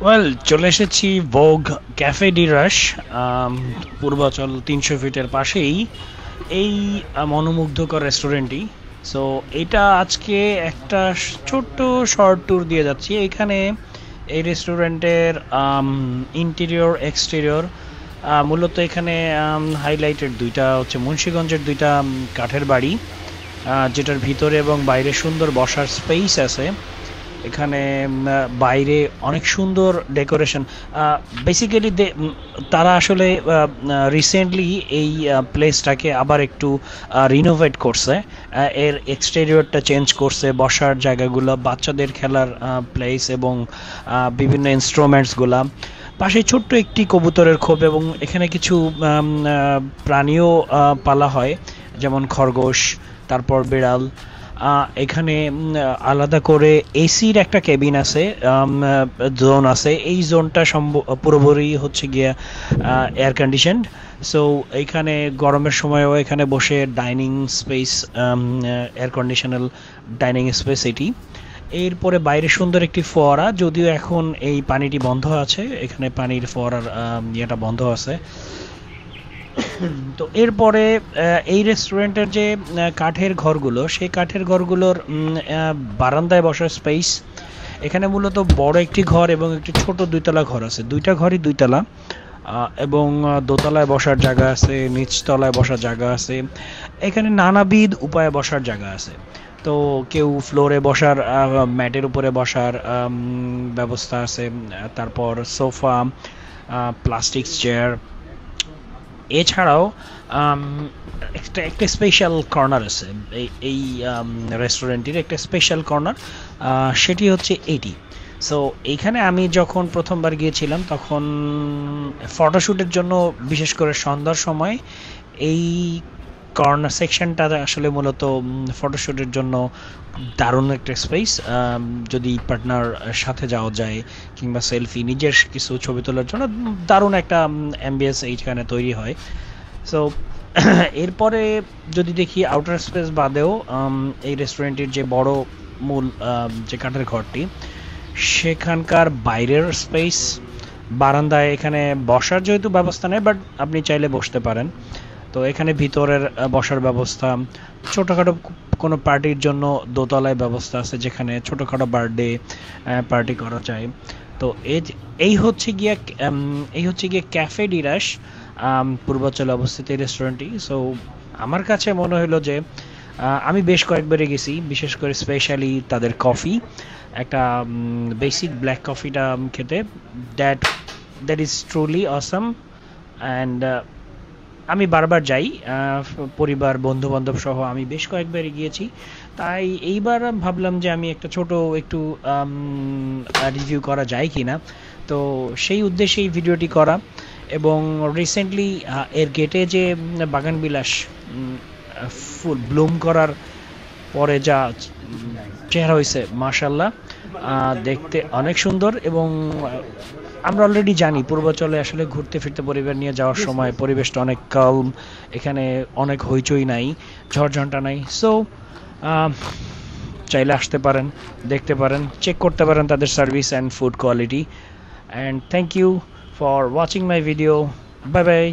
Well, চলে এসেছি ভোগ ক্যাফে ডি রাশ, পূর্বাচল ৩০০ ফিটের পাশেই এই মনোমুগ্ধকর রেস্টুরেন্টটি। সো এটা আজকে একটা ছোট্ট শর্ট ট্যুর দিয়ে যাচ্ছি এখানে। এই রেস্টুরেন্টের ইন্টেরিয়র এক্সটেরিয়র, মূলত এখানে হাইলাইটেড দুইটা হচ্ছে মুন্সিগঞ্জের দুইটা কাঠের বাড়ি, যেটার ভিতরে এবং বাইরে সুন্দর বসার স্পেস আছে। এখানে বাইরে অনেক সুন্দর ডেকোরেশন। বেসিক্যালি তারা আসলে রিসেন্টলি এই প্লেসটাকে আবার একটু রিনোভেট করছে। এর এক্সটেরিয়রটা চেঞ্জ করছে, বসার জায়গাগুলো, বাচ্চাদের খেলার প্লেস এবং বিভিন্ন ইনস্ট্রুমেন্টসগুলা। পাশে ছোট্ট একটি কবুতরের খোপ এবং এখানে কিছু প্রাণীও পালা হয়, যেমন খরগোশ, তারপর বিড়াল। এখানে আলাদা করে এসির একটা কেবিন আছে, জোন আছে। এই জোনটা পুরোপুরি হচ্ছে গিয়া এয়ার কন্ডিশনড। সো এইখানে গরমের সময়ও এখানে বসে dining space, air conditional dining space এটি। এরপরে বাইরে সুন্দর একটি ফোয়ারা, যদিও এখন এই পানিটি বন্ধ আছে, এখানে পানির ফোয়ারার ইয়েটা বন্ধ আছে। তো এরপরে এই রেস্টুরেন্টের যে কাঠের ঘরগুলো, সেই কাঠের ঘরগুলোর বারান্দায় বসার স্পেস। এখানে মূলত বড় একটি ঘর এবং একটি ছোট দুইতলা ঘর আছে, দুইটা ঘরই দুইতলা, এবং দোতলায় বসার জায়গা আছে, নিচতলায় বসার জায়গা আছে। এখানে নানাবিধ উপায়ে বসার জায়গা আছে। তো কেউ ফ্লোরে বসার, ম্যাটের উপরে বসার ব্যবস্থা আছে, তারপর সোফা, প্লাস্টিক চেয়ার। এছাড়াও একটা একটা স্পেশাল কর্নার আছে এই রেস্টুরেন্টের, একটা স্পেশাল কর্নার, সেটি হচ্ছে এটি। সো এইখানে আমি যখন প্রথমবার গিয়েছিলাম তখন ফটোশ্যুটের জন্য, বিশেষ করে সন্ধ্যার সময়, এই কর্নার সেকশনটা আসলে মূলত ফটোশ্যুটের জন্য দারুণ একটা স্পেস। যদি পার্টনার সাথে যাওয়া যায় কিংবা সেলফি, নিজের কিছু ছবি তোলার জন্য দারুণ একটা অ্যাম্বিয়েন্স এইখানে তৈরি হয়। সো এরপরে যদি দেখি আউটার স্পেস বাদেও, এই রেস্টুরেন্টের যে বড় মূল যে কাঠের ঘরটি, সেখানকার বাইরের স্পেস, বারান্দায় এখানে বসার যেহেতু ব্যবস্থা নেই, বাট আপনি চাইলে বসতে পারেন। তো এখানে ভিতরের বসার ব্যবস্থা, ছোটোখাটো কোনো পার্টির জন্য দোতলায় ব্যবস্থা আছে, যেখানে ছোটোখাটো বার্থডে পার্টি করা যায়। তো এই হচ্ছে গিয়ে ক্যাফে ডি রাশ, পূর্বাঞ্চলে অবস্থিত এই রেস্টুরেন্টটি। সো আমার কাছে মনে হলো যে আমি বেশ কয়েকবারই গেছি, বিশেষ করে স্পেশালি তাদের কফি, একটা বেসিক ব্ল্যাক কফিটা খেতে, that that is truly awesome. And আমি বারবার যাই, পরিবার বন্ধু বান্ধব সহ আমি বেশ কয়েকবারই গিয়েছি। তাই এইবার ভাবলাম যে আমি একটা ছোট একটু রিভিউ করা যায় কি না। তো সেই উদ্দেশ্যে এই ভিডিওটি করা। এবং রিসেন্টলি এর গেটে যে বাগানবিলাস ফুল ব্লুম করার পরে যা চেহারা হয়েছে, মাশাল্লাহ, দেখতে অনেক সুন্দর। এবং আমরা অলরেডি জানি পূর্বাচলে আসলে ঘুরতে ফিরতে পরিবার নিয়ে যাওয়ার সময় পরিবেশটা অনেক কালম, এখানে অনেক হইচই নাই, ঝড়ঝঞ্ঝা নাই। সো চাইলে আসতে পারেন, দেখতে পারেন, চেক করতে পারেন তাদের service and food quality. And thank you for watching my video. Bye by.